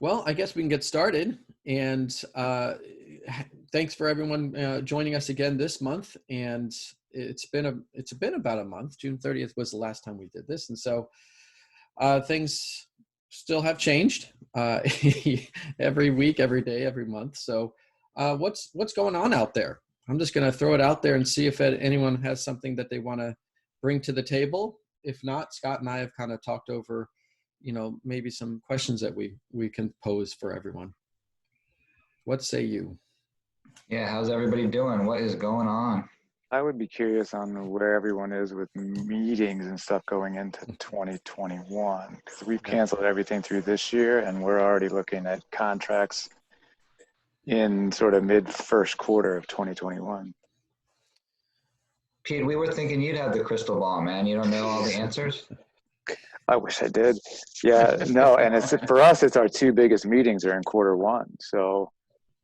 Well, I guess we can get started. And thanks for everyone joining us again this month. And it's been about a month. June 30th was the last time we did this, and so things still have changed every week, every day, every month. So what's going on out there? I'm just going to throw it out there and see if anyone has something that they want to bring to the table. If not, Scott and I have kind of talked over maybe some questions that we can pose for everyone. What say you? Yeah, how's everybody doing? What is going on? I would be curious on where everyone is with meetings and stuff going into 2021, because we've canceled everything through this year and we're already looking at contracts in sort of mid first quarter of 2021. Pete, we were thinking you'd have the crystal ball, man. You don't know all the answers? I wish I did. Yeah, no, and it's for us, it's our two biggest meetings are in quarter one. So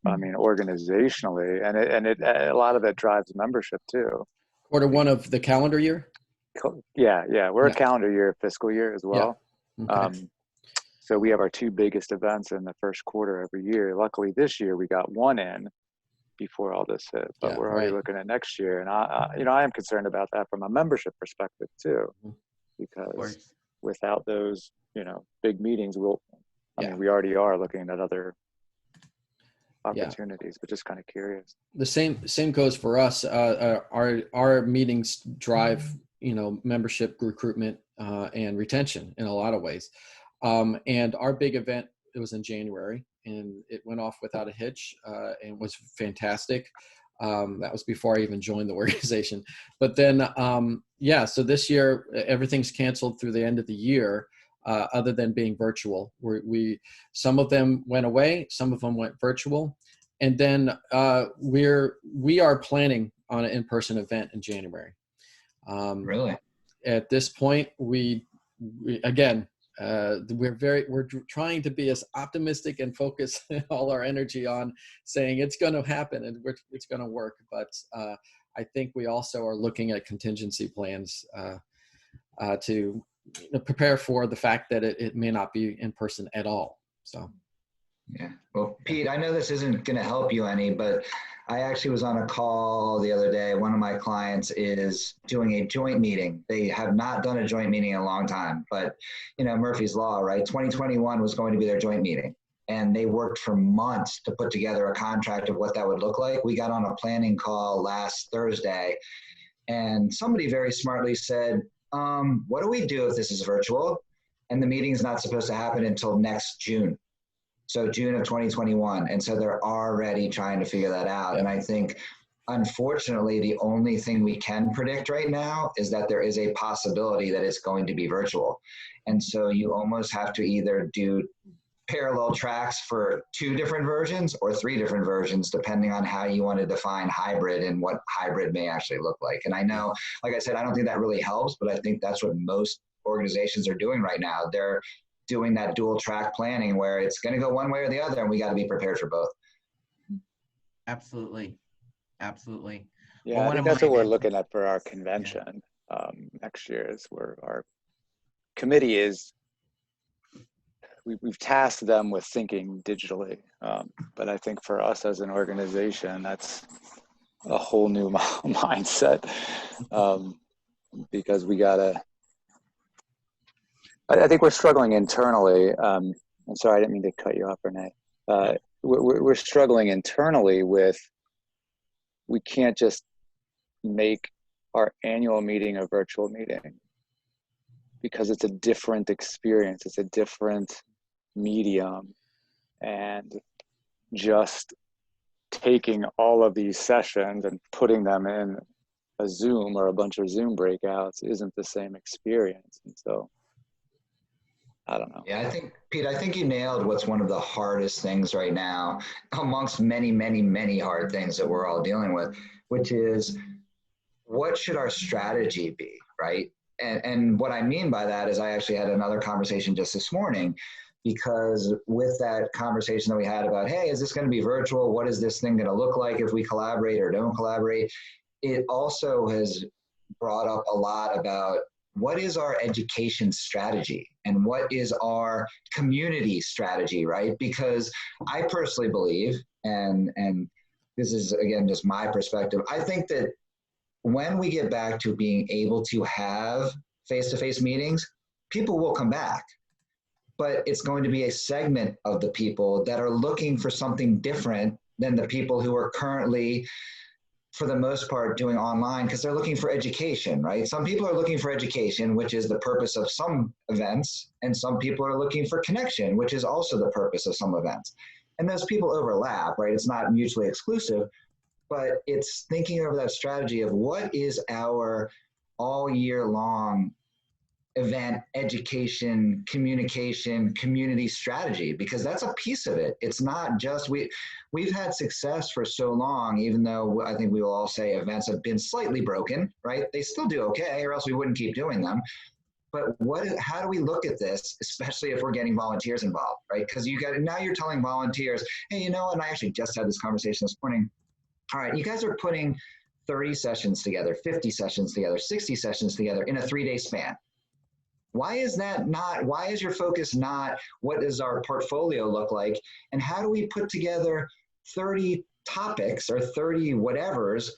I mean, organizationally, and a lot of that drives membership too. Quarter one of the calendar year? Yeah. We're a calendar year, fiscal year as well. Yeah. Okay. So we have our two biggest events in the first quarter every year. Luckily this year we got one in before all this hit, but we're already looking at next year. And I am concerned about that from a membership perspective too, because without those, big meetings, I mean, we already are looking at other opportunities, but just kind of curious. The same goes for us. Our meetings drive membership recruitment and retention in a lot of ways. And our big event, it was in January, and it went off without a hitch and was fantastic. That was before I even joined the organization. But then so this year everything's canceled through the end of the year. Other than being virtual, some of them went away, some of them went virtual, and then we are planning on an in-person event in January. Really? At this point, we're trying to be as optimistic and focus all our energy on saying it's going to happen and it's going to work. But I think we also are looking at contingency plans to prepare for the fact that it may not be in person at all. So, yeah. Well, Pete, I know this isn't going to help you any, but I actually was on a call the other day. One of my clients is doing a joint meeting. They have not done a joint meeting in a long time, but Murphy's Law, right? 2021 was going to be their joint meeting. And they worked for months to put together a contract of what that would look like. We got on a planning call last Thursday, and somebody very smartly said, what do we do if this is virtual? And the meeting is not supposed to happen until next June. So June of 2021. And so they're already trying to figure that out. And I think, unfortunately, the only thing we can predict right now is that there is a possibility that it's going to be virtual. And so you almost have to either do parallel tracks for 2 different versions or 3 different versions, depending on how you want to define hybrid and what hybrid may actually look like. And I know, like I said, I don't think that really helps, but I think that's what most organizations are doing right now. They're doing that dual track planning where it's going to go one way or the other, and we got to be prepared for both. Absolutely. Yeah, well, I think that's what we're looking at for our convention next year, is where our committee is. We've tasked them with thinking digitally, but I think for us as an organization, that's a whole new mindset, because we gotta. I think we're struggling internally. I'm sorry, I didn't mean to cut you off, Renee. We're struggling internally with. We can't just make our annual meeting a virtual meeting, because it's a different experience. It's a different medium, and just taking all of these sessions and putting them in a Zoom or a bunch of Zoom breakouts isn't the same experience. And so I don't know. Yeah, I think, Pete, you nailed what's one of the hardest things right now, amongst many, many, many hard things that we're all dealing with, which is, what should our strategy be, right? And what I mean by that is, I actually had another conversation just this morning, because with that conversation that we had about, hey, is this going to be virtual? What is this thing going to look like if we collaborate or don't collaborate? It also has brought up a lot about what is our education strategy and what is our community strategy, right? Because I personally believe, and this is again just my perspective, I think that when we get back to being able to have face-to-face meetings, people will come back. But it's going to be a segment of the people that are looking for something different than the people who are currently, for the most part, doing online, because they're looking for education, right? Some people are looking for education, which is the purpose of some events, and some people are looking for connection, which is also the purpose of some events. And those people overlap, right? It's not mutually exclusive, but it's thinking over that strategy of what is our all year long event, education, communication, community strategy, because that's a piece of it. It's not just, we've had success for so long, even though I think we will all say events have been slightly broken, right? They still do okay, or else we wouldn't keep doing them. But how do we look at this, especially if we're getting volunteers involved, right? Because now you're telling volunteers, hey, you know, and I actually just had this conversation this morning. All right, you guys are putting 30 sessions together, 50 sessions together, 60 sessions together in a 3-day span. Why is your focus not what does our portfolio look like, and how do we put together 30 topics or 30 whatevers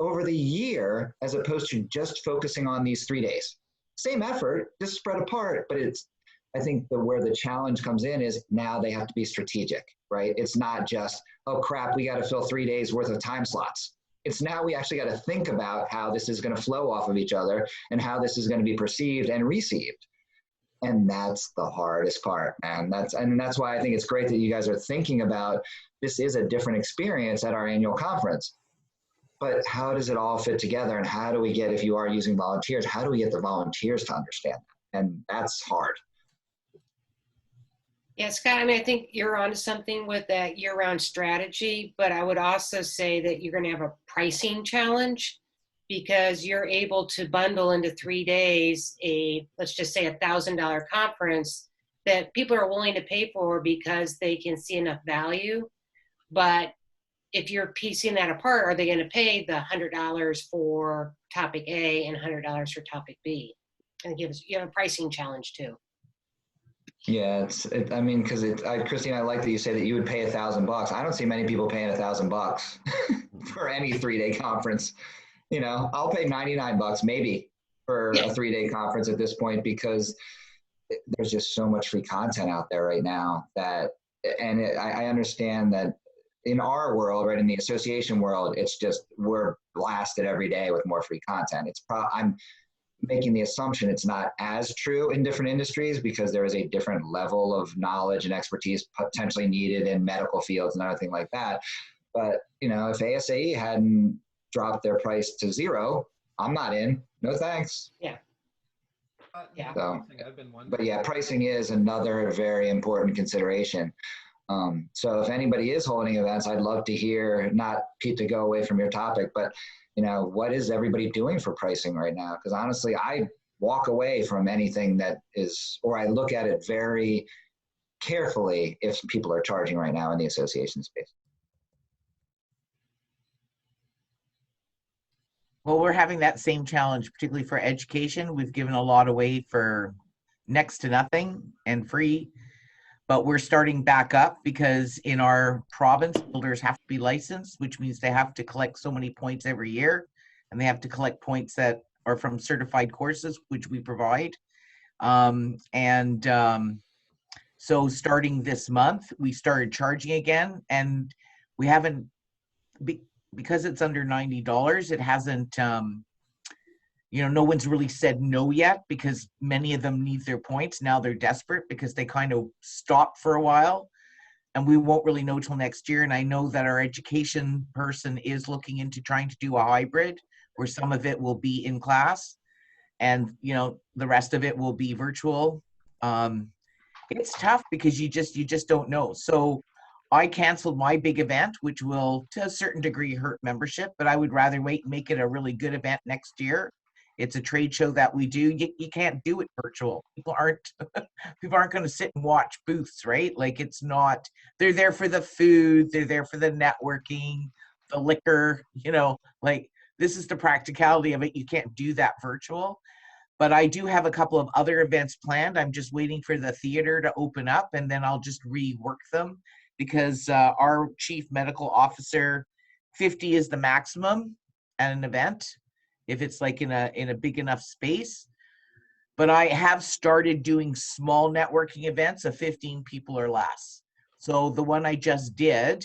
over the year as opposed to just focusing on these 3 days? Same effort, just spread apart, but I think where the challenge comes in is now they have to be strategic, right? It's not just, oh crap, we got to fill 3 days worth of time slots. It's now we actually got to think about how this is going to flow off of each other and how this is going to be perceived and received. And that's the hardest part, man. That's why I think it's great that you guys are thinking about this is a different experience at our annual conference. But how does it all fit together? And how do we get, if you are using volunteers, how do we get the volunteers to understand that? And that's hard. Yeah, Scott, I mean, I think you're onto something with that year-round strategy, but I would also say that you're going to have a pricing challenge because you're able to bundle into 3 days let's just say $1,000 conference that people are willing to pay for because they can see enough value. But if you're piecing that apart, are they going to pay the $100 for topic A and $100 for topic B? And you have a pricing challenge too. Yeah, Christine, I like that you say that you would pay $1,000. I don't see many people paying $1,000 for any 3-day conference. You know, I'll pay $99 maybe for a 3-day conference at this point, because there's just so much free content out there right now I understand that in our world, right, in the association world, it's just, we're blasted every day with more free content. I'm making the assumption it's not as true in different industries because there is a different level of knowledge and expertise potentially needed in medical fields and everything like that. But, you know, if ASAE hadn't dropped their price to $0, I'm not in. No thanks. Yeah. Yeah. So, but yeah, pricing is another very important consideration. So if anybody is holding events, I'd love to hear, not Pete to go away from your topic, but you know, what is everybody doing for pricing right now? Because honestly, I walk away from anything that is, or I look at it very carefully if people are charging right now in the association space. Well, we're having that same challenge, particularly for education. We've given a lot away for next to nothing and free, but we're starting back up because in our province, builders have to be licensed, which means they have to collect so many points every year, and they have to collect points that are from certified courses, which we provide. So starting this month, we started charging again, and we haven't, because it's under $90, it hasn't, no one's really said no yet because many of them need their points. Now they're desperate because they kind of stopped for a while, and we won't really know till next year. And I know that our education person is looking into trying to do a hybrid where some of it will be in class and, the rest of it will be virtual. It's tough because you just don't know. So I canceled my big event, which will to a certain degree hurt membership, but I would rather wait and make it a really good event next year. It's a trade show that we do. You can't do it virtual. People aren't going to sit and watch booths, right? Like it's not, they're there for the food. They're there for the networking, the liquor, like this is the practicality of it. You can't do that virtual. But I do have a couple of other events planned. I'm just waiting for the theater to open up, and then I'll just rework them, because our chief medical officer, 50 is the maximum at an event if it's like in a big enough space. But I have started doing small networking events of 15 people or less. So the one I just did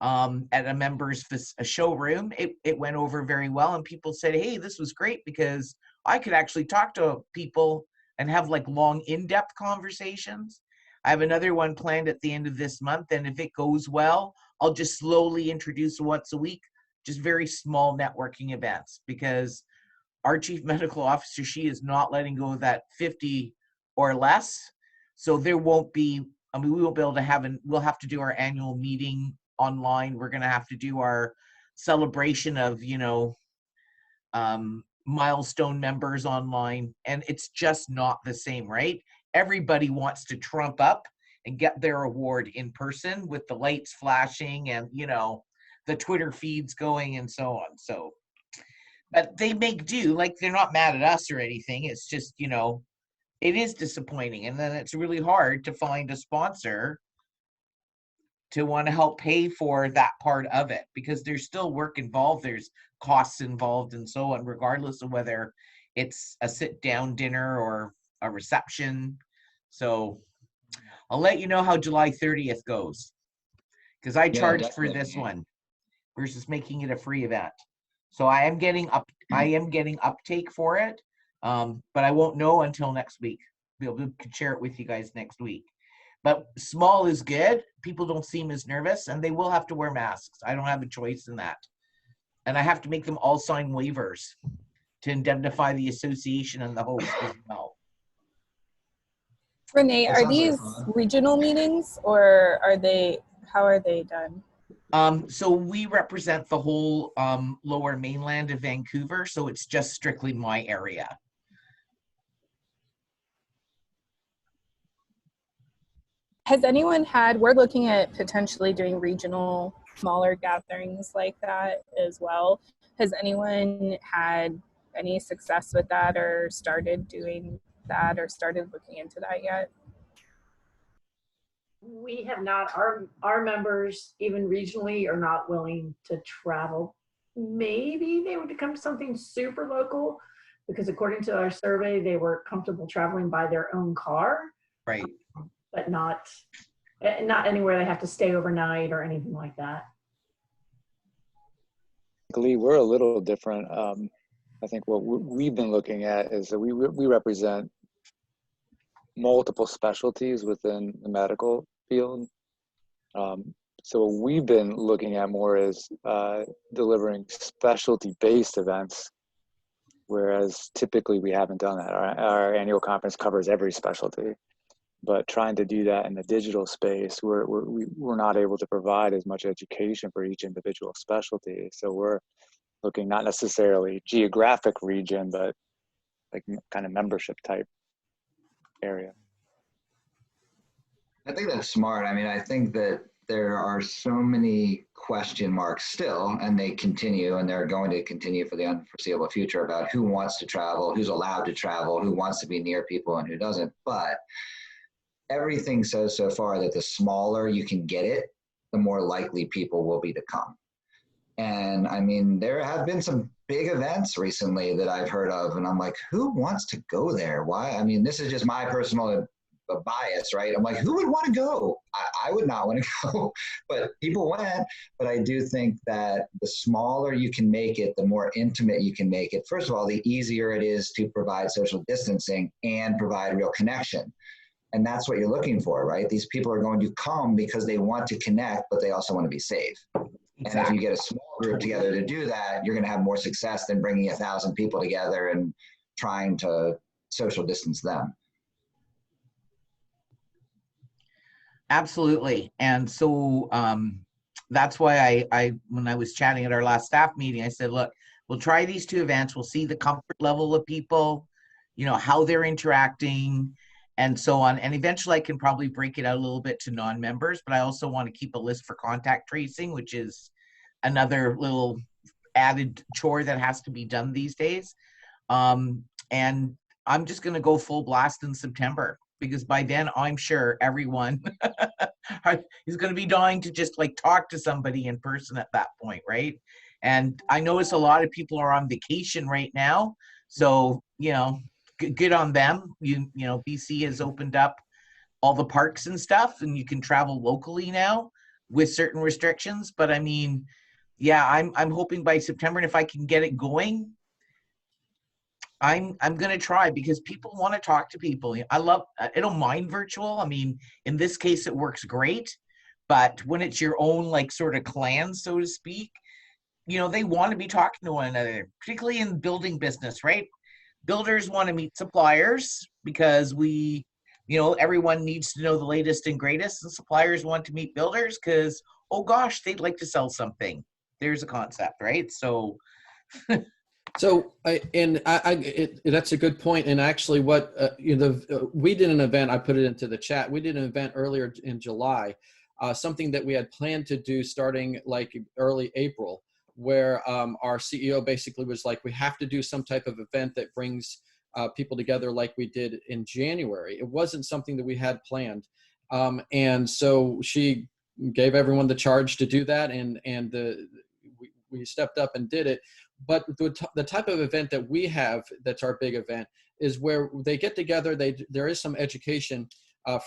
at a member's showroom, it went over very well, and people said, hey, this was great because I could actually talk to people and have like long in-depth conversations. I have another one planned at the end of this month, and if it goes well, I'll just slowly introduce once a week, just very small networking events, because our chief medical officer, she is not letting go of that 50 or less. So there won't be, I mean, we won't be able to have, we'll have to do our annual meeting online. We're going to have to do our celebration of, milestone members online, and it's just not the same, right? Everybody wants to trump up and get their award in person with the lights flashing and, the Twitter feeds going and so on. So, but they make do, like they're not mad at us or anything. It's just, it is disappointing. And then it's really hard to find a sponsor to want to help pay for that part of it, because there's still work involved. There's costs involved and so on, regardless of whether it's a sit down dinner or a reception. So I'll let you know how July 30th goes, because I charged for this one versus making it a free event. So I am getting uptake for it, but I won't know until next week. We can share it with you guys next week. But small is good. People don't seem as nervous, and they will have to wear masks. I don't have a choice in that. And I have to make them all sign waivers to indemnify the association and the host as well. Renee, That are sounds like these fun. regional meetings, or how are they done? So we represent the whole lower mainland of Vancouver, so it's just strictly my area. Has anyone we're looking at potentially doing regional, smaller gatherings like that as well. Has anyone had any success with that, or started doing that, or started looking into that yet? We have not. Our members, even regionally, are not willing to travel. Maybe they would come to something super local, because according to our survey, they were comfortable traveling by their own car. Right. But not anywhere they have to stay overnight or anything like that. Lee, we're a little different. I think what we've been looking at is that we represent multiple specialties within the medical field. So what we've been looking at more is delivering specialty-based events, whereas typically we haven't done that. Our annual conference covers every specialty, but trying to do that in the digital space, we're not able to provide as much education for each individual specialty. So we're looking not necessarily geographic region, but like kind of membership type area. I think that's smart. I mean, I think that there are so many question marks still, and they continue, and they're going to continue for the unforeseeable future about who wants to travel, who's allowed to travel, who wants to be near people, and who doesn't. But everything says so far that the smaller you can get it, the more likely people will be to come. And I mean, there have been some big events recently that I've heard of, and I'm like, who wants to go there? Why? I mean, this is just my personal bias, right? I'm like, who would want to go? I would not want to go, but people went. But I do think that the smaller you can make it, the more intimate you can make it. First of all, the easier it is to provide social distancing and provide real connection. And that's what you're looking for, right? These people are going to come because they want to connect, but they also want to be safe. Exactly. And if you get a small group together to do that, you're going to have more success than bringing 1,000 people together and trying to social distance them. Absolutely. And so that's why I when I was chatting at our last staff meeting, I said, look, we'll try these two events. We'll see the comfort level of people, how they're interacting and so on. And eventually I can probably break it out a little bit to non-members, but I also want to keep a list for contact tracing, which is another little added chore that has to be done these days. And I'm just going to go full blast in September, because by then I'm sure everyone is going to be dying to just like talk to somebody in person at that point, right? And I notice a lot of people are on vacation right now, so good on them. BC has opened up all the parks and stuff, and you can travel locally now with certain restrictions. But I mean, yeah, I'm hoping by September, and if I can get it going, I'm gonna try, because people want to talk to people. I don't mind virtual. I mean, in this case, it works great. But when it's your own like sort of clan, so to speak, they want to be talking to one another, particularly in building business, right? Builders want to meet suppliers because everyone needs to know the latest and greatest, and suppliers want to meet builders because, oh gosh, they'd like to sell something. There's a concept, right? So that's a good point. And actually, what we did an event. I put it into the chat. We did an event earlier in July, something that we had planned to do starting like early April, where our CEO basically was like, we have to do some type of event that brings people together like we did in January. It wasn't something that we had planned, and so she gave everyone the charge to do that, and we stepped up and did it. But the type of event that we have, that's our big event, is where they get together. There is some education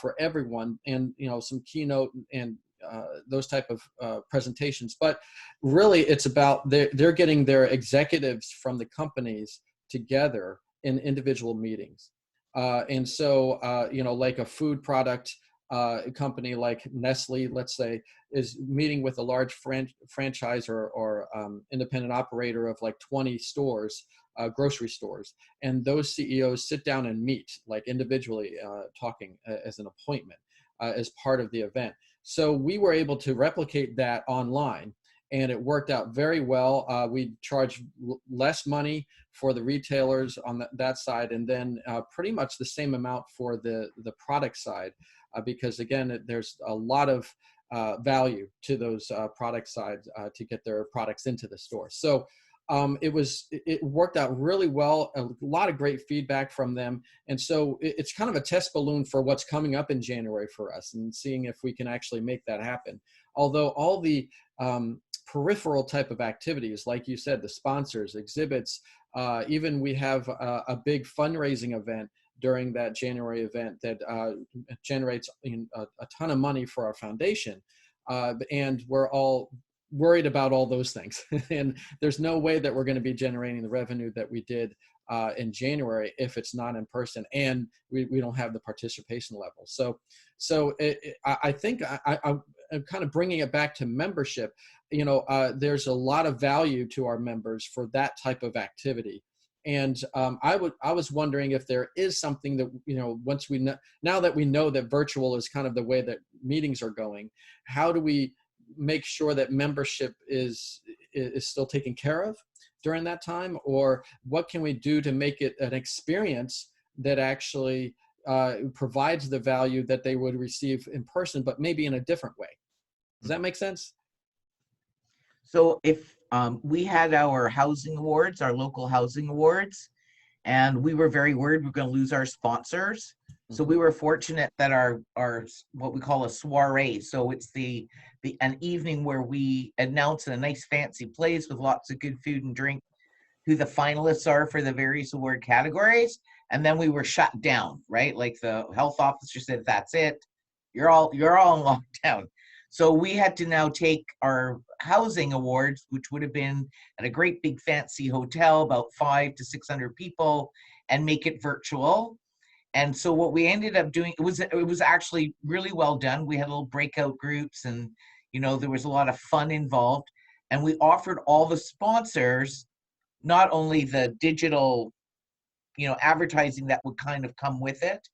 for everyone, and some keynote and those type of presentations. But really, it's about they're getting their executives from the companies together in individual meetings. And so, like a food product company like Nestle, let's say, is meeting with a large franchise or independent operator of like 20 stores, grocery stores. And those CEOs sit down and meet like individually, talking as an appointment as part of the event. So we were able to replicate that online, and it worked out very well. We charged less money for the retailers on that side, and then pretty much the same amount for the product side, because again, there's a lot of value to those product sides to get their products into the store. So it worked out really well. A lot of great feedback from them. And so it's kind of a test balloon for what's coming up in January for us, and seeing if we can actually make that happen. Although all the peripheral type of activities, like you said, the sponsors, exhibits, even we have a big fundraising event during that January event that generates a ton of money for our foundation. And we're all worried about all those things. And there's no way that we're going to be generating the revenue that we did in January if it's not in person, and we don't have the participation level. So I think I'm kind of bringing it back to membership. There's a lot of value to our members for that type of activity. And I was wondering if there is something that, once now that we know that virtual is kind of the way that meetings are going, how do we make sure that membership is still taken care of during that time? Or what can we do to make it an experience that actually provides the value that they would receive in person, but maybe in a different way? Does that make sense? So if we had our housing awards, our local housing awards, and we were very worried we're going to lose our sponsors. So we were fortunate that our what we call a soiree. So it's an evening where we announce in a nice fancy place with lots of good food and drink who the finalists are for the various award categories. And then we were shut down, right? Like the health officer said, that's it. You're all in lockdown. So we had to now take our housing awards, which would have been at a great big fancy hotel, about 500 to 600 people, and make it virtual. And so what we ended up doing, it was actually really well done. We had little breakout groups, and there was a lot of fun involved. And we offered all the sponsors not only the digital, advertising that would kind of come with it,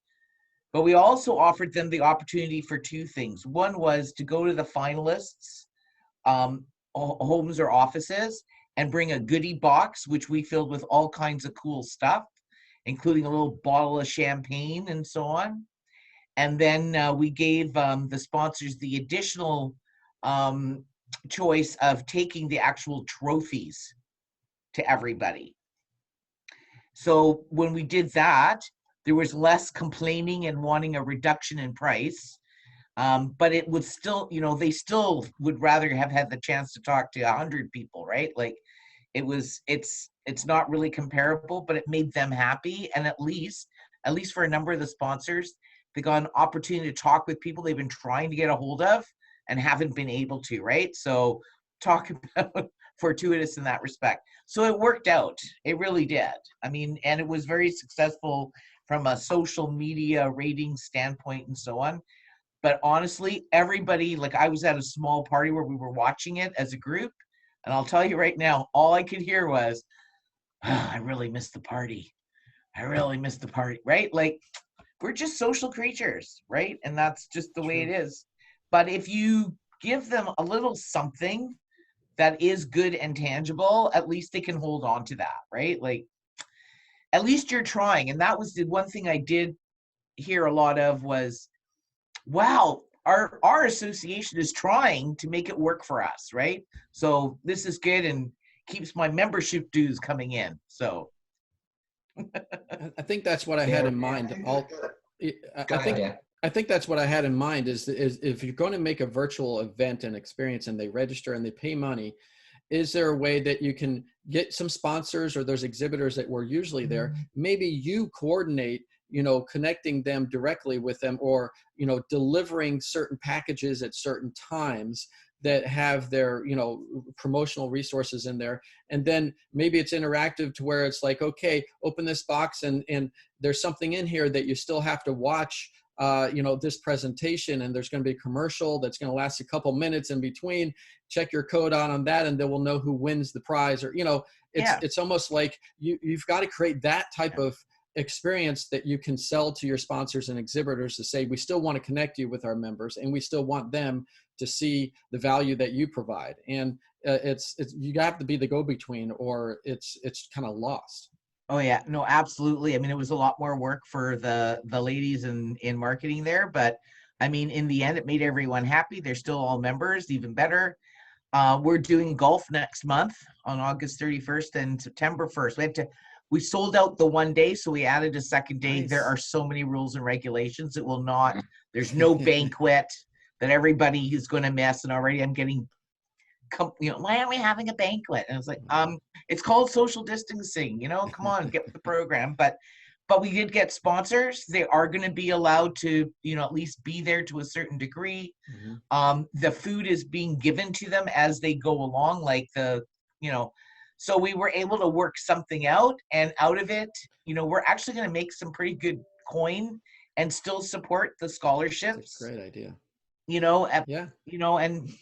but we also offered them the opportunity for two things. One was to go to the finalists' homes or offices and bring a goodie box, which we filled with all kinds of cool stuff, including a little bottle of champagne and so on. And then we gave the sponsors the additional choice of taking the actual trophies to everybody. So when we did that, there was less complaining and wanting a reduction in price. But it would still, they still would rather have had the chance to talk to 100 people, right? Like it's not really comparable, but it made them happy. And at least for a number of the sponsors, they got an opportunity to talk with people they've been trying to get a hold of and haven't been able to, right? So talk about fortuitous in that respect. So it worked out. It really did. I mean, and it was very successful from a social media rating standpoint and so on. But honestly, everybody, like I was at a small party where we were watching it as a group. And I'll tell you right now, all I could hear was, oh, I really missed the party. I really missed the party, right? Like we're just social creatures, right? And that's just the way it is. But if you give them a little something that is good and tangible, at least they can hold on to that, right? Like at least you're trying. And that was the one thing I did hear a lot of was, wow, our association is trying to make it work for us, right? So this is good and keeps my membership dues coming in. So I think that's what I had in mind. I think that's what I had in mind is if you're going to make a virtual event and experience and they register and they pay money, is there a way that you can get some sponsors or those exhibitors that were usually there? Maybe you coordinate, connecting them directly with them, or, delivering certain packages at certain times that have their, promotional resources in there. And then maybe it's interactive to where it's like, okay, open this box and there's something in here that you still have to watch, this presentation, and there's going to be a commercial that's going to last a couple minutes in between. Check your code on that, and then we'll know who wins the prize. Or, it's almost like you've got to create that type of experience that you can sell to your sponsors and exhibitors to say, we still want to connect you with our members, and we still want them to see the value that you provide. And it's you have to be the go-between, or it's kind of lost. Oh yeah, no, absolutely. I mean, it was a lot more work for the ladies in marketing there, but I mean, in the end, it made everyone happy. They're still all members, even better. We're doing golf next month on August 31st and September 1st. We sold out the one day, so we added a second day. Nice. There are so many rules and regulations. It will not, there's no banquet that everybody is going to miss. And already I'm getting, why aren't we having a banquet? And it's like, it's called social distancing, come on, get with the program. But we did get sponsors. They are going to be allowed to, at least be there to a certain degree. Mm-hmm. The food is being given to them as they go along, like so we were able to work something out, and out of it, we're actually going to make some pretty good coin and still support the scholarships. That's a great idea. And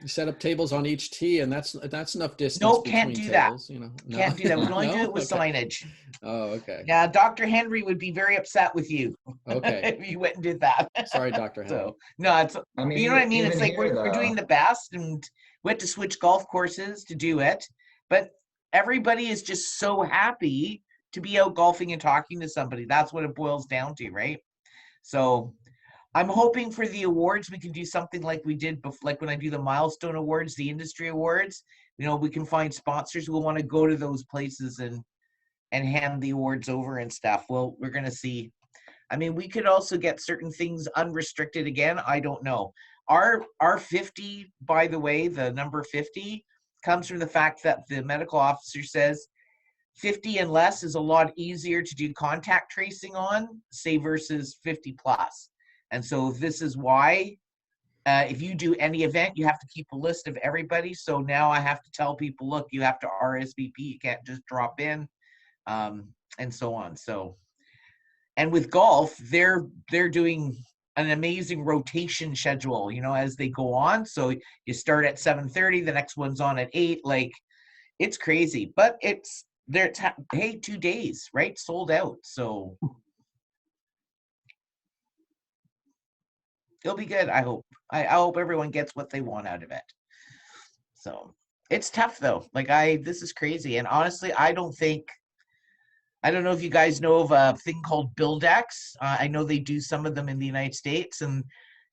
you set up tables on each tee, and that's enough distance. No, can't do tables, that. No? Can't do that. We can only do it with signage. Oh, okay. Yeah, Dr. Henry would be very upset with you. Okay. If you went and did that. Sorry, Dr. Henry. So no, it's. I mean, you know what I mean? It's like here, we're doing the best, and we had to switch golf courses to do it, but everybody is just so happy to be out golfing and talking to somebody. That's what it boils down to, right? So I'm hoping for the awards, we can do something like we did like when I do the milestone awards, the industry awards, we can find sponsors who will want to go to those places and hand the awards over and stuff. Well, we're going to see. I mean, we could also get certain things unrestricted again. I don't know. Our 50, by the way, the number 50 comes from the fact that the medical officer says 50 and less is a lot easier to do contact tracing on, say, versus 50 plus. And so this is why if you do any event, you have to keep a list of everybody. So now I have to tell people, look, you have to RSVP. You can't just drop in, and so on. So, and with golf, they're doing an amazing rotation schedule, as they go on. So you start at 7:30, the next one's on at 8. Like, it's crazy, but it's there. Hey, 2 days, right? Sold out. So it'll be good. I hope. I hope everyone gets what they want out of it. So it's tough though. Like this is crazy. And honestly, I don't know if you guys know of a thing called Buildex. I know they do some of them in the United States, and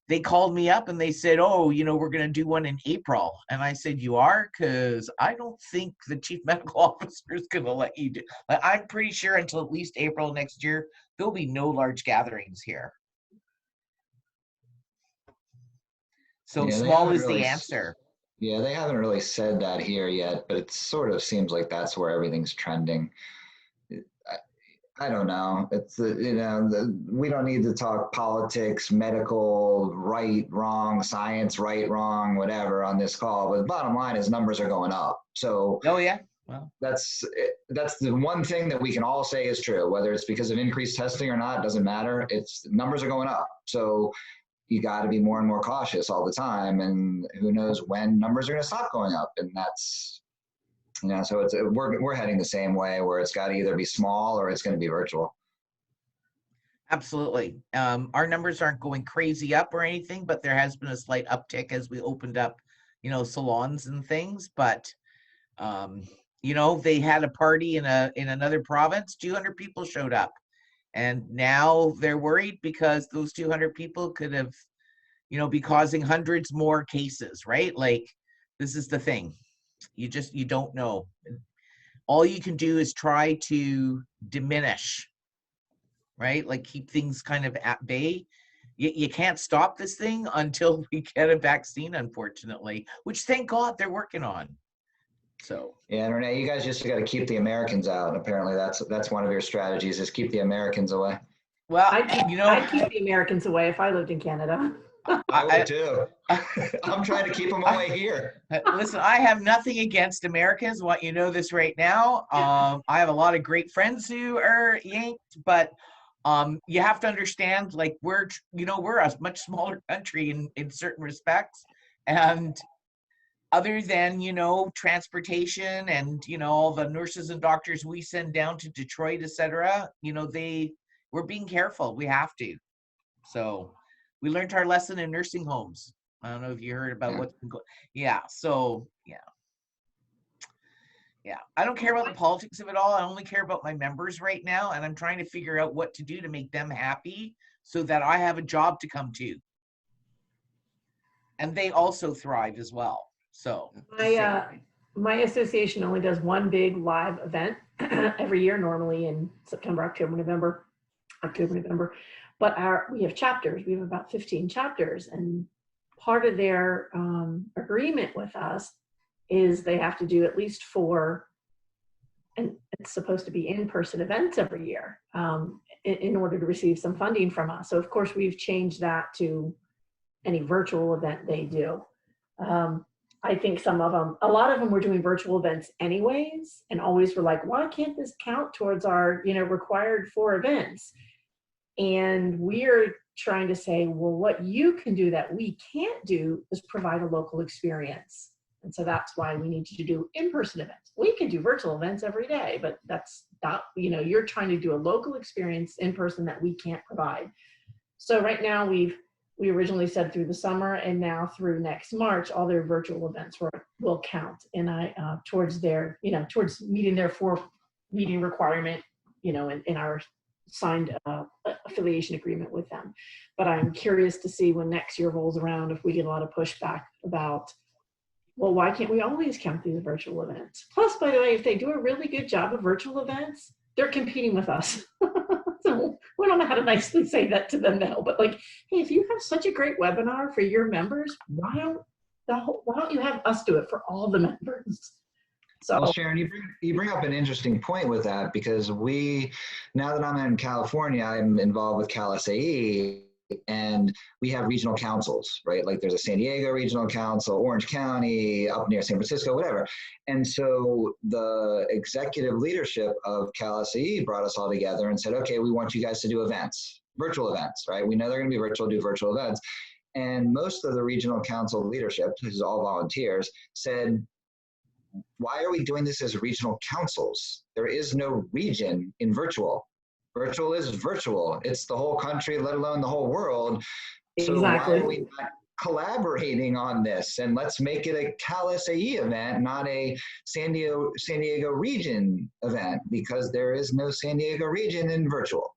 they called me up and they said, oh, you know, we're going to do one in April. And I said, you are? Because I don't think the chief medical officer is going to let you do. I'm pretty sure until at least April next year, there'll be no large gatherings here. So Yeah, they small haven't is the really answer. Yeah, they haven't really said that here yet, but it sort of seems like that's where everything's trending. I don't know. It's we don't need to talk politics, medical, right, wrong, science, right, wrong, whatever on this call. But the bottom line is numbers are going up. So Oh yeah. Well, that's the one thing that we can all say is true. Whether it's because of increased testing or not, doesn't matter. It's numbers are going up. So you got to be more and more cautious all the time. And who knows when numbers are going to stop going up. And that's, so we're heading the same way, where it's got to either be small or it's going to be virtual. absolutely. Our numbers aren't going crazy up or anything, but there has been a slight uptick as we opened up, you know, salons and things. But you know, they had a party in another province, 200 people showed up. And now they're worried because those 200 people could have, you know, be causing hundreds more cases, right? Like, this is the thing. You don't know. All you can do is try to diminish, right? Like, keep things kind of at bay. You can't stop this thing until we get a vaccine, unfortunately, which thank God they're working on. So yeah, Renee, you guys just got to keep the Americans out. Apparently, that's one of your strategies, is keep the Americans away. well, I'd you know, I'd keep the Americans away if I lived in Canada. I would too. I'm trying to keep them away here. Listen, I have nothing against Americans. I want you to know this right now. I have a lot of great friends who are Yanked, but you have to understand, like, we're a much smaller country in certain respects, and other than, you know, transportation and, you know, all the nurses and doctors we send down to Detroit, etc., you know, we're being careful. We have to. So we learned our lesson in nursing homes. I don't know if you heard about what's been going. Yeah. So yeah. I don't care about the politics of it all. I only care about my members right now, and I'm trying to figure out what to do to make them happy so that I have a job to come to, and they also thrive as well. So My association only does one big live event every year, normally in September, October, November. But we have chapters. We have about 15 chapters, and part of their agreement with us is they have to do at least 4, and it's supposed to be in-person events every year in order to receive some funding from us. So of course we've changed that to any virtual event they do. I think a lot of them were doing virtual events anyways, and always were like, why can't this count towards our, you know, required 4 events? And we're trying to say, well, what you can do that we can't do is provide a local experience. And so that's why we need you to do in-person events. We can do virtual events every day, but that's not, you know, you're trying to do a local experience in person that we can't provide. So right now we originally said through the summer, and now through next March, all their virtual events will count. And towards meeting their 4 meeting requirement, you know, in our signed affiliation agreement with them. But I'm curious to see when next year rolls around, if we get a lot of pushback about, well, why can't we always count these virtual events? Plus, by the way, if they do a really good job of virtual events, they're competing with us. So we don't know how to nicely say that to them now, but like, hey, if you have such a great webinar for your members, why don't you have us do it for all the members? So, well, Sharon, you bring up an interesting point with that, because now that I'm in California, I'm involved with CalSAE, and we have regional councils, right? Like there's a San Diego Regional Council, Orange County, up near San Francisco, whatever. And so the executive leadership of CalSAE brought us all together and said, okay, we want you guys to do events, virtual events, right? We know they're going to be virtual, do virtual events. And most of the regional council leadership, which is all volunteers, said, why are we doing this as regional councils? There is no region in virtual. Virtual is virtual. It's the whole country, let alone the whole world. So exactly. why are we not collaborating on this? And let's make it a CalSAE event, not a San Diego region event, because there is no San Diego region in virtual.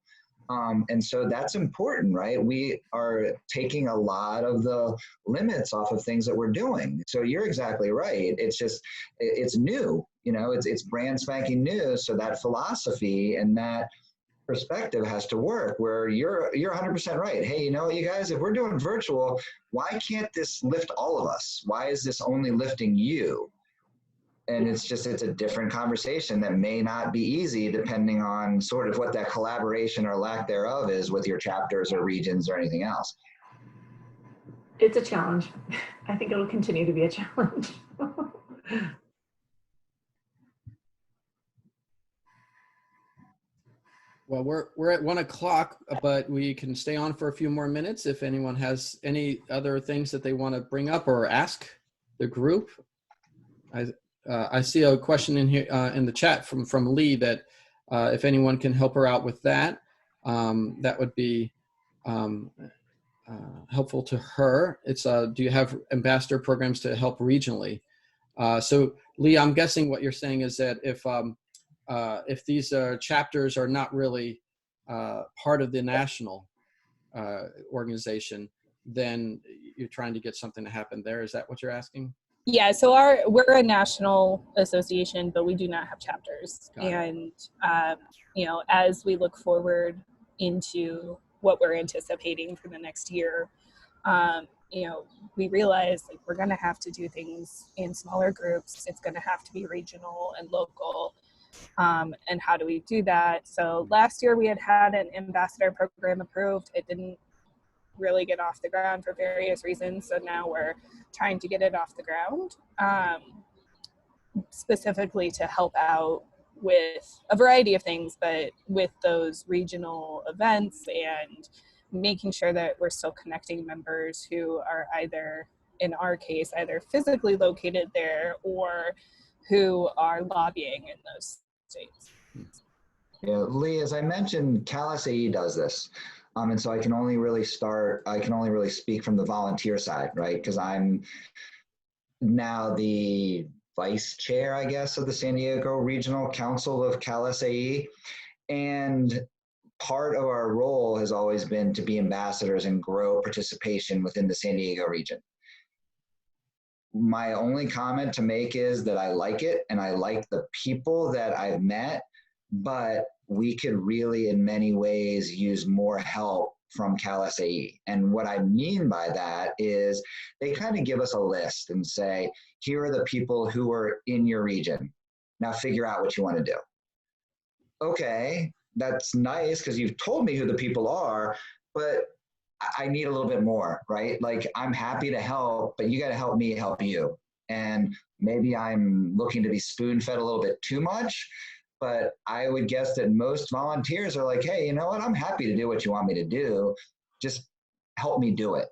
And so that's important, right? We are taking a lot of the limits off of things that we're doing. So you're exactly right. It's just, it's new, you know, it's brand spanking new. So that philosophy and that perspective has to work where you're 100% right. Hey, you know what, you guys, if we're doing virtual, why can't this lift all of us? Why is this only lifting you? And it's a different conversation that may not be easy depending on sort of what that collaboration or lack thereof is with your chapters or regions or anything else. It's a challenge. I think it'll continue to be a challenge. Well, we're at 1 o'clock, but we can stay on for a few more minutes if anyone has any other things that they want to bring up or ask the group. I see a question in here in the chat from Lee that if anyone can help her out with that, that would be helpful to her. It's do you have ambassador programs to help regionally? So Lee, I'm guessing what you're saying is that if these chapters are not really part of the national organization, then you're trying to get something to happen there. Is that what you're asking? Yeah, so we're a national association, but we do not have chapters. And you know, as we look forward into what we're anticipating for the next year, you know, we realize like we're going to have to do things in smaller groups. It's going to have to be regional and local. And how do we do that? So last year we had an ambassador program approved. It didn't really get off the ground for various reasons. So now we're trying to get it off the ground, specifically to help out with a variety of things, but with those regional events and making sure that we're still connecting members who are either, in our case, either physically located there or who are lobbying in those states. Yeah, Lee, as I mentioned, CalSAE does this. And so I can only really speak from the volunteer side, right? Because I'm now the vice chair, I guess, of the San Diego Regional Council of CalSAE. And part of our role has always been to be ambassadors and grow participation within the San Diego region. My only comment to make is that I like it and I like the people that I've met, but we could really, in many ways, use more help from CalSAE. And what I mean by that is they kind of give us a list and say, here are the people who are in your region. Now figure out what you want to do. Okay, that's nice because you've told me who the people are, but I need a little bit more, right? Like I'm happy to help, but you got to help me help you. And maybe I'm looking to be spoon-fed a little bit too much, but I would guess that most volunteers are like, hey, you know what? I'm happy to do what you want me to do. Just help me do it.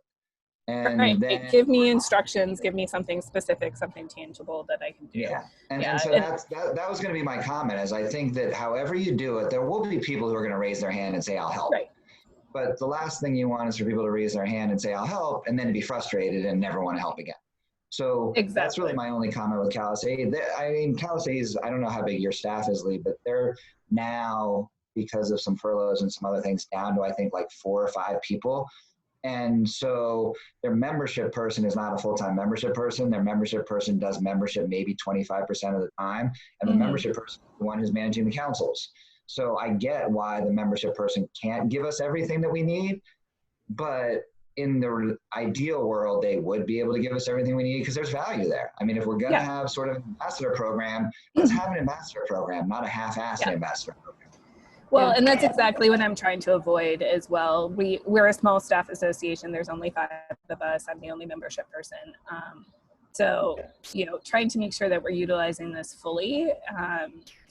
And right. then, give me instructions, give me something specific, something tangible that I can do. Yeah. And so that was going to be my comment is I think that however you do it, there will be people who are going to raise their hand and say, I'll help. Right. But the last thing you want is for people to raise their hand and say, I'll help, and then to be frustrated and never want to help again. So That's really my only comment with CalSAE. I mean, CalSAE is, I don't know how big your staff is, Lee, but they're now, because of some furloughs and some other things, down to, I think, like 4 or 5 people. And so their membership person is not a full-time membership person. Their membership person does membership maybe 25% of the time. And the membership person is the one who's managing the councils. So I get why the membership person can't give us everything that we need, but in the ideal world, they would be able to give us everything we need because there's value there. I mean, if we're going to have sort of an ambassador program, let's have an ambassador program, not a half-assed ambassador program. Well, and that's exactly what I'm trying to avoid as well. We're a small staff association. There's only 5 of us. I'm the only membership person. So, you know, trying to make sure that we're utilizing this fully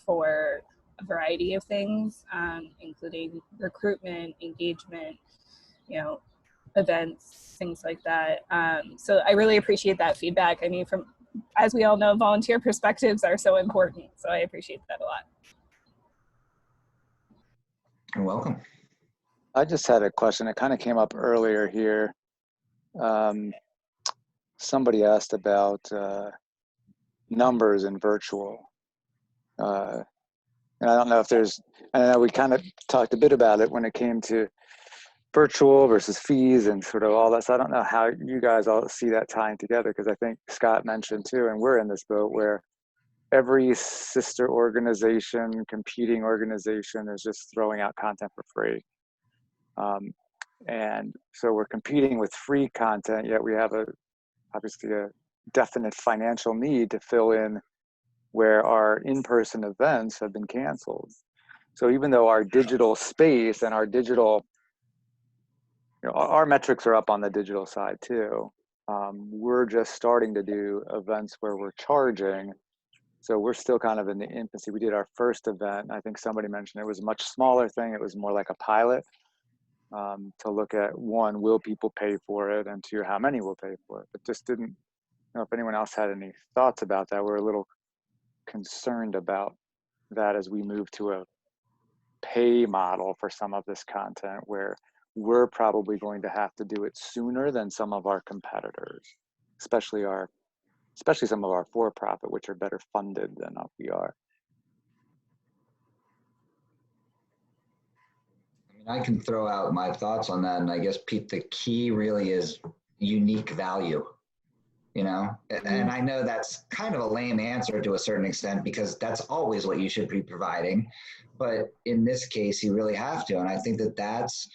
for a variety of things, including recruitment, engagement, you know, events, things like that. So I really appreciate that feedback. I mean, as we all know, volunteer perspectives are so important. So I appreciate that a lot. You're welcome. I just had a question. It kind of came up earlier here. Somebody asked about numbers in virtual. And I don't know if there's, I know we kind of talked a bit about it when it came to virtual versus fees and sort of all that. So I don't know how you guys all see that tying together, because I think Scott mentioned too, and we're in this boat where every sister organization, competing organization is just throwing out content for free. And so we're competing with free content, yet we have obviously a definite financial need to fill in where our in-person events have been canceled. So even though our digital space and our digital, our metrics are up on the digital side too, we're just starting to do events where we're charging. So we're still kind of in the infancy. We did our first event. I think somebody mentioned it was a much smaller thing. It was more like a pilot to look at, one, will people pay for it? And two, how many will pay for it? But just didn't know if anyone else had any thoughts about that. We're a little concerned about that as we move to a pay model for some of this content, where we're probably going to have to do it sooner than some of our competitors, especially some of our for-profit, which are better funded than we are. I can throw out my thoughts on that. And I guess, Pete, the key really is unique value, and I know that's kind of a lame answer to a certain extent, because that's always what you should be providing. But in this case, you really have to. And I think that that's,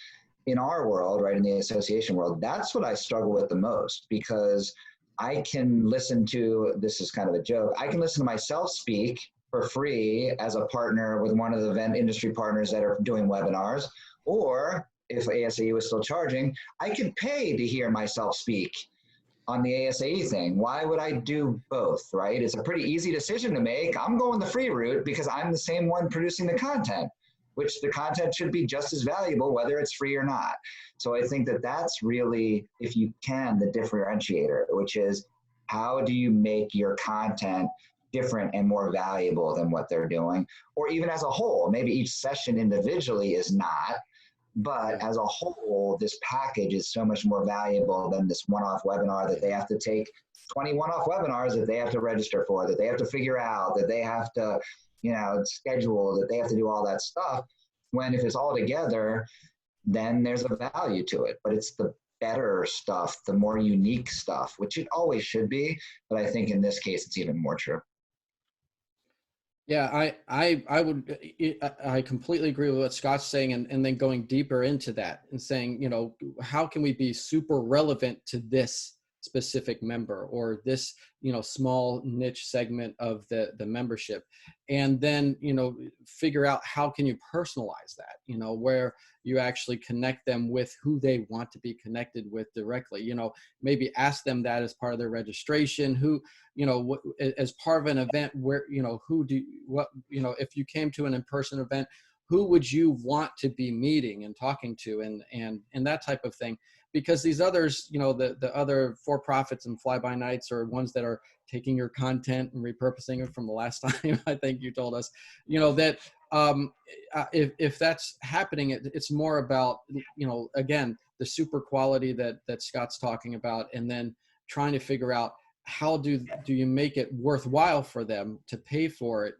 in our world, right, in the association world, that's what I struggle with the most, because I can listen to, this is kind of a joke, I can listen to myself speak for free as a partner with one of the event industry partners that are doing webinars. Or if ASAE was still charging, I could pay to hear myself speak on the ASAE thing. Why would I do both, right? It's a pretty easy decision to make. I'm going the free route because I'm the same one producing the content, which the content should be just as valuable whether it's free or not. So I think that that's really, if you can, the differentiator, which is how do you make your content different and more valuable than what they're doing? Or even as a whole, maybe each session individually is not, but as a whole, this package is so much more valuable than this one-off webinar that they have to take 20 one-off webinars that they have to register for, that they have to figure out, that they have to, schedule, that they have to do all that stuff. When if it's all together, then there's a value to it. But it's the better stuff, the more unique stuff, which it always should be. But I think in this case, it's even more true. Yeah, I completely agree with what Scott's saying, and then going deeper into that and saying, how can we be super relevant to this specific member or this, small niche segment of the membership, and then, figure out how can you personalize that, where you actually connect them with who they want to be connected with directly, maybe ask them that as part of their registration, who, as part of an event where, if you came to an in-person event, who would you want to be meeting and talking to, and that type of thing. Because these others, the other for-profits and fly-by-nights are ones that are taking your content and repurposing it from the last time, I think you told us, that if that's happening, it's more about, again, the super quality that Scott's talking about, and then trying to figure out how do you make it worthwhile for them to pay for it,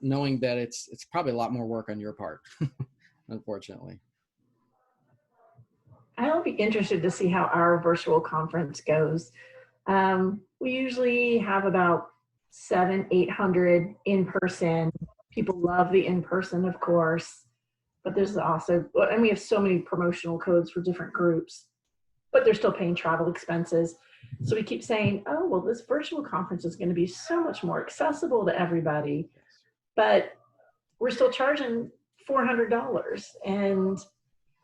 knowing that it's probably a lot more work on your part, unfortunately. I'll be interested to see how our virtual conference goes. We usually have about 700-800 in person. People love the in person, of course, but there's also, and we have so many promotional codes for different groups, but they're still paying travel expenses. So we keep saying, oh, well, this virtual conference is going to be so much more accessible to everybody, but we're still charging $400. And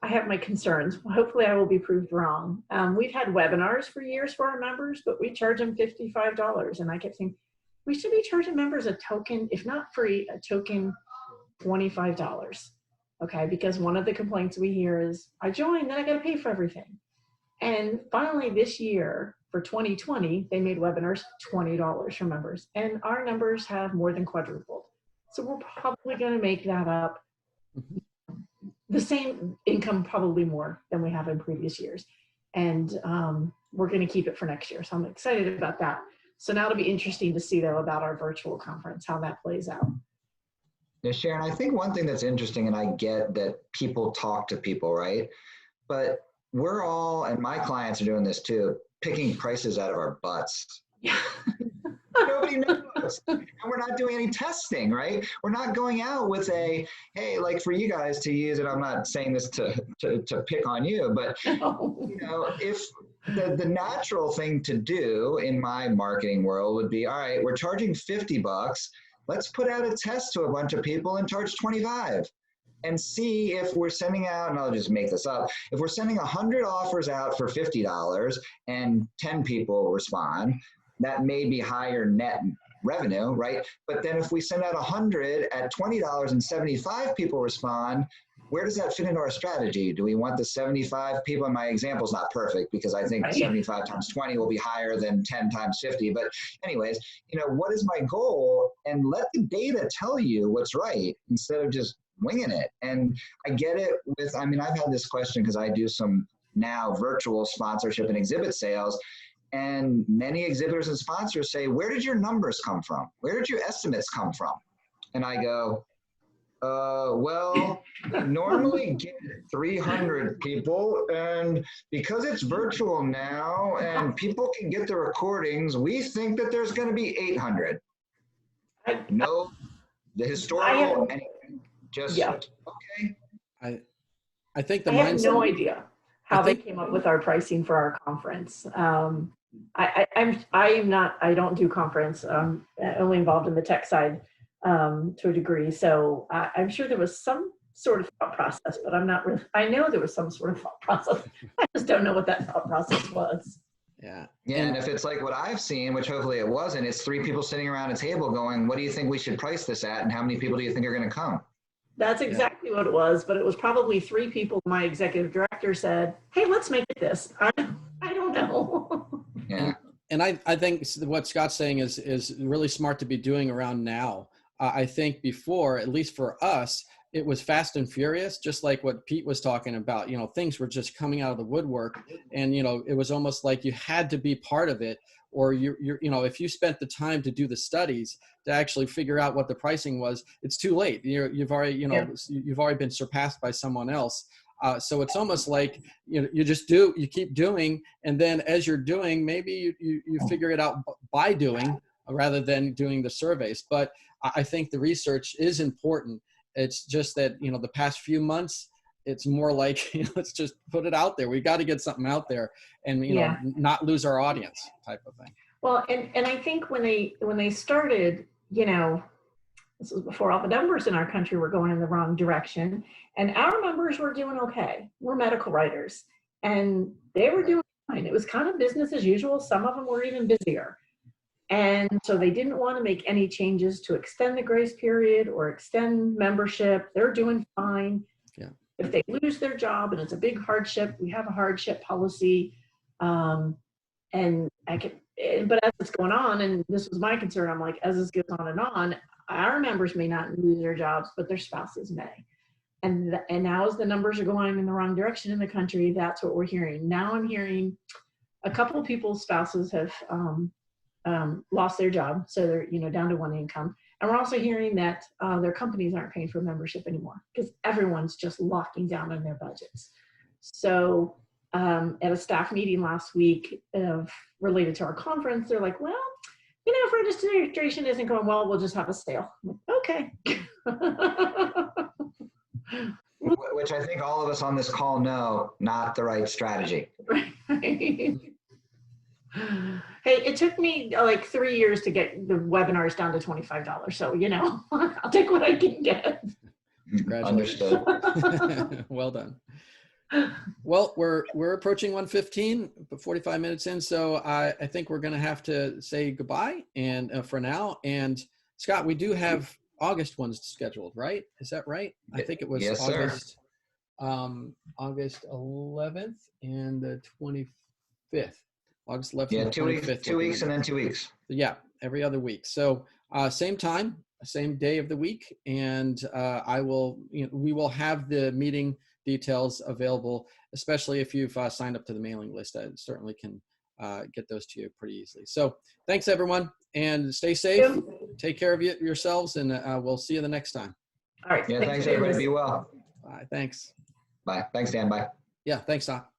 I have my concerns. Hopefully I will be proved wrong. We've had webinars for years for our members, but we charge them $55. And I kept saying, we should be charging members a token, if not free, a token $25. Okay, because one of the complaints we hear is, I joined, then I got to pay for everything. And finally this year, for 2020, they made webinars $20 for members. And our numbers have more than quadrupled. So we're probably going to make that up. The same income, probably more than we have in previous years. And we're going to keep it for next year. So I'm excited about that. So now it'll be interesting to see, though, about our virtual conference, how that plays out. Yeah, Sharon, I think one thing that's interesting, and I get that people talk to people, right? But we're all, and my clients are doing this too, picking prices out of our butts. Yeah. Nobody knows. And we're not doing any testing, right? We're not going out with a, hey, like for you guys to use it, I'm not saying this to pick on you, but you know, if the natural thing to do in my marketing world would be, all right, we're charging $50. Let's put out a test to a bunch of people and charge 25 and see if we're sending out, and I'll just make this up, if we're sending 100 offers out for $50 and 10 people respond, that may be higher net revenue, right? But then if we send out 100 at $20 and 75 people respond, where does that fit into our strategy? Do we want the 75 people? And my example is not perfect because I think 75 times 20 will be higher than 10 times 50. But anyways, you know, what is my goal? And let the data tell you what's right instead of just winging it. And I get it with, I mean, I've had this question because I do some now virtual sponsorship and exhibit sales. And many exhibitors and sponsors say, where did your numbers come from? Where did your estimates come from? And I go, well, we normally get 300 people, and because it's virtual now and people can get the recordings, we think that there's going to be 800. No, the historical, anything. Just, Yeah. okay. I think the I have mindset. no idea how I think- they came up with our pricing for our conference. I don't do conference. I'm only involved in the tech side to a degree. So I'm sure there was some sort of thought process, but I'm not really, I know there was some sort of thought process. I just don't know what that thought process was. Yeah. Yeah, and if it's like what I've seen, which hopefully it wasn't, it's 3 people sitting around a table going, what do you think we should price this at? And how many people do you think are going to come? That's exactly what it was, but it was probably 3 people. My executive director said, hey, let's make it this. I don't know. Yeah. And I think what Scott's saying is really smart to be doing around now. I think before, at least for us, it was fast and furious, just like what Pete was talking about. You know, things were just coming out of the woodwork, and you know, it was almost like you had to be part of it, or you know, if you spent the time to do the studies to actually figure out what the pricing was, it's too late. You've already, you know, you've already been surpassed by someone else. So it's almost like, you know, you keep doing, and then as you're doing, maybe you figure it out by doing rather than doing the surveys. But I think the research is important. It's just that, you know, the past few months, it's more like, you know, let's just put it out there. We got to get something out there and, you know, not lose our audience type of thing. Well, and I think when they started, you know, this was before all the numbers in our country were going in the wrong direction, and our members were doing okay. We're medical writers, and they were doing fine. It was kind of business as usual. Some of them were even busier. And so they didn't want to make any changes to extend the grace period or extend membership. They're doing fine. Yeah. If they lose their job and it's a big hardship, we have a hardship policy. But as it's going on, and this was my concern, I'm like, as this goes on and on, our members may not lose their jobs, but their spouses may. And now as the numbers are going in the wrong direction in the country, that's what we're hearing. Now I'm hearing a couple of people's spouses have lost their job. So they're, you know, down to 1 income. And we're also hearing that their companies aren't paying for membership anymore because everyone's just locking down on their budgets. So at a staff meeting last week related to our conference, they're like, well, you know, if registration isn't going well, we'll just have a sale. I'm like, okay. Which I think all of us on this call know, not the right strategy. Right. Hey, it took me like 3 years to get the webinars down to $25. So, you know, I'll take what I can get. Congratulations. Understood. Well done. Well, we're approaching 1:15, but 45 minutes in. So I think we're going to have to say goodbye and for now. And Scott, we do have August ones scheduled, right? Is that right? I think it was Yes, August, August 11th and the 25th. August 11th. Yeah, and 2 weeks, 25th 2 weeks, and then 2 weeks. Yeah, every other week. So same time, same day of the week, and we will have the meeting details available, especially if you've signed up to the mailing list. I certainly can get those to you pretty easily. So thanks everyone, and stay safe. Take care of yourselves, and we'll see you the next time. All right. Yeah, thanks for doing everybody. this. Be well. Bye. Thanks. Bye. Thanks, Dan. Bye. Yeah. Thanks, Doc.